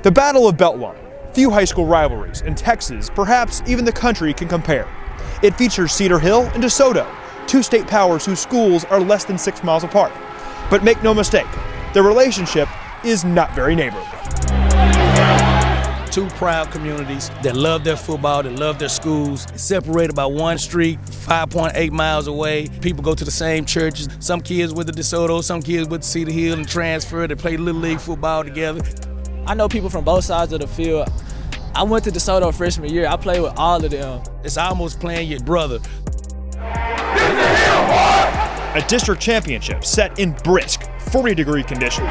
The Battle of Beltline. Few high school rivalries in Texas, perhaps even the country, can compare. It features Cedar Hill and DeSoto, two state powers whose schools are less than 6 miles apart. But make no mistake, their relationship is not very neighborly. Two proud communities that love their football, that love their schools, separated by one street, 5.8 miles away. People go to the same churches. Some kids with the DeSoto, some kids with Cedar Hill and transfer. They play Little League football together. I know people from both sides of the field. I went to DeSoto freshman year. I played with all of them. It's almost playing your brother. A district championship set in brisk, 40-degree conditions.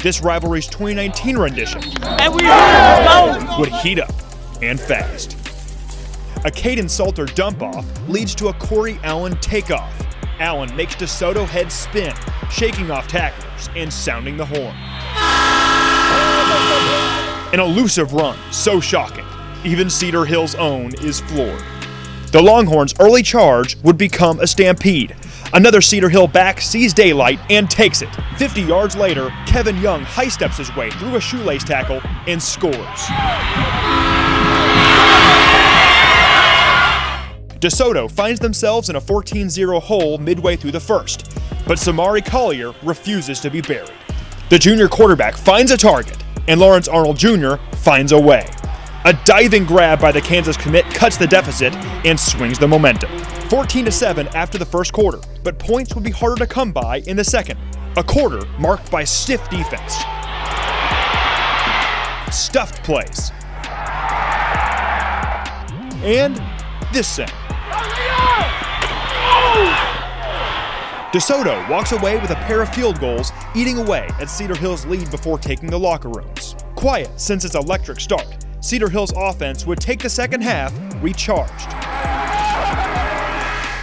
This rivalry's 2019 rendition would heat up and fast. A Caden Salter dump-off leads to a Corey Allen takeoff. Allen makes DeSoto head spin, shaking off tacklers and sounding the horn. An elusive run, so shocking, even Cedar Hill's own is floored. The Longhorns' early charge would become a stampede. Another Cedar Hill back sees daylight and takes it. 50 yards later, Kevin Young high-steps his way through a shoelace tackle and scores. DeSoto finds themselves in a 14-0 hole midway through the first, but Samari Collier refuses to be buried. The junior quarterback finds a target, and Lawrence Arnold Jr. finds a way. A diving grab by the Kansas commit cuts the deficit and swings the momentum. 14-7 after the first quarter, but points would be harder to come by in the second. A quarter marked by stiff defense, stuffed plays, and this sound. DeSoto walks away with a pair of field goals, eating away at Cedar Hill's lead before taking the locker rooms. Quiet since its electric start, Cedar Hill's offense would take the second half recharged.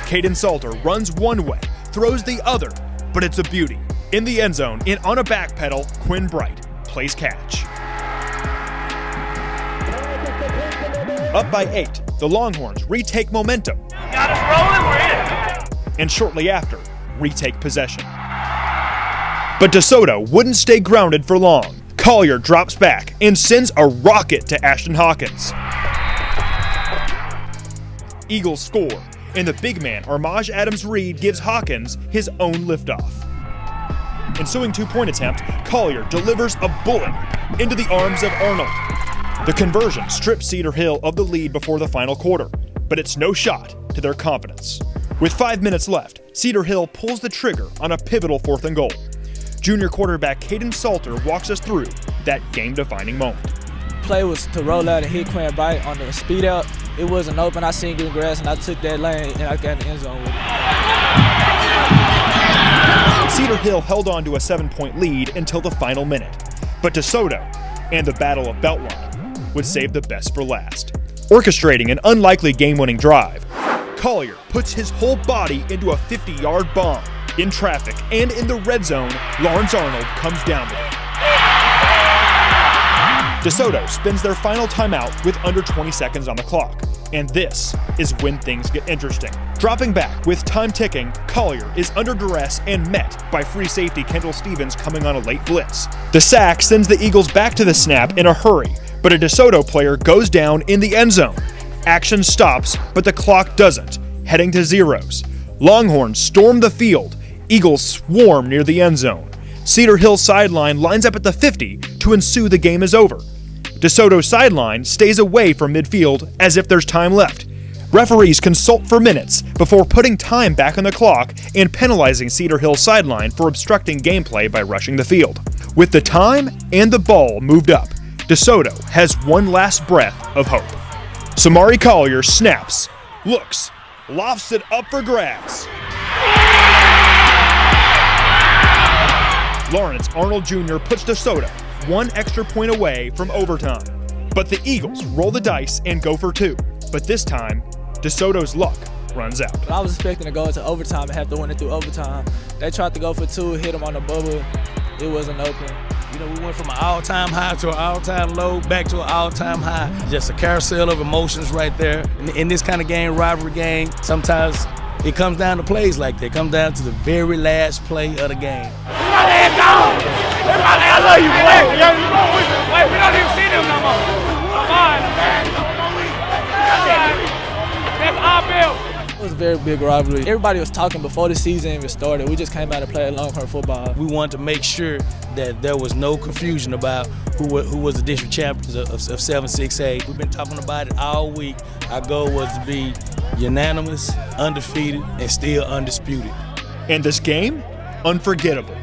Caden Salter runs one way, throws the other, but it's a beauty. In the end zone, and on a back pedal, Quinn Bright plays catch. Up by 8, the Longhorns retake momentum. Got us rolling, we're in. And shortly after, retake possession. But DeSoto wouldn't stay grounded for long. Collier drops back and sends a rocket to Ashton Hawkins. Eagles score, and the big man Armaj Adams-Reed gives Hawkins his own liftoff. Ensuing two-point attempt, Collier delivers a bullet into the arms of Arnold. The conversion strips Cedar Hill of the lead before the final quarter, but it's no shot to their confidence. With 5 minutes left, Cedar Hill pulls the trigger on a pivotal 4th and goal. Junior quarterback Caden Salter walks us through that game-defining moment. Play was to roll out and hit Quinn Bright on the speed out. It wasn't open. I seen green grass and I took that lane and I got in the end zone with it. Cedar Hill held on to a 7-point lead until the final minute, but DeSoto and the Battle of Beltline would save the best for last. Orchestrating an unlikely game-winning drive, Collier puts his whole body into a 50-yard bomb. In traffic and in the red zone, Lawrence Arnold comes down with it. DeSoto spins their final timeout with under 20 seconds on the clock. And this is when things get interesting. Dropping back with time ticking, Collier is under duress and met by free safety Kendall Stevens coming on a late blitz. The sack sends the Eagles back to the snap in a hurry, but a DeSoto player goes down in the end zone. Action stops, but the clock doesn't, heading to zeros. Longhorns storm the field. Eagles swarm near the end zone. Cedar Hill sideline lines up at the 50 to ensue the game is over. DeSoto sideline stays away from midfield as if there's time left. Referees consult for minutes before putting time back on the clock and penalizing Cedar Hill sideline for obstructing gameplay by rushing the field. With the time and the ball moved up, DeSoto has one last breath of hope. Samari Collier snaps, looks, lofts it up for grabs. Lawrence Arnold Jr. puts DeSoto one extra point away from overtime. But the Eagles roll the dice and go for 2. But this time, DeSoto's luck runs out. I was expecting to go into overtime and have to win it through overtime. They tried to go for 2, hit them on the bubble. It wasn't open. You know, we went from an all-time high to an all-time low, back to an all-time high. Just a carousel of emotions right there. In this kind of game, rivalry game, sometimes it comes down to plays like that. It comes down to the very last play of the game. I love you, boy. Wait, we don't even see them no more. Fine. That's our bill. It was a very big rivalry. Everybody was talking before the season even started. We just came out to play Longhorn football. We wanted to make sure that there was no confusion about who was the district champions of 7-6A. We've been talking about it all week. Our goal was to be unanimous, undefeated, and still undisputed. And this game? Unforgettable.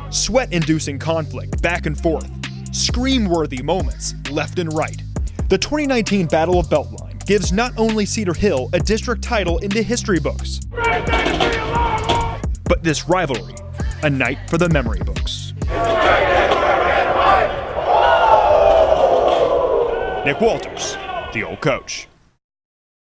Sweat-inducing conflict back and forth. Scream-worthy moments left and right. The 2019 Battle of Beltline gives not only Cedar Hill a district title in the history books, but this rivalry, a night for the memory books. Nick Walters, the old coach.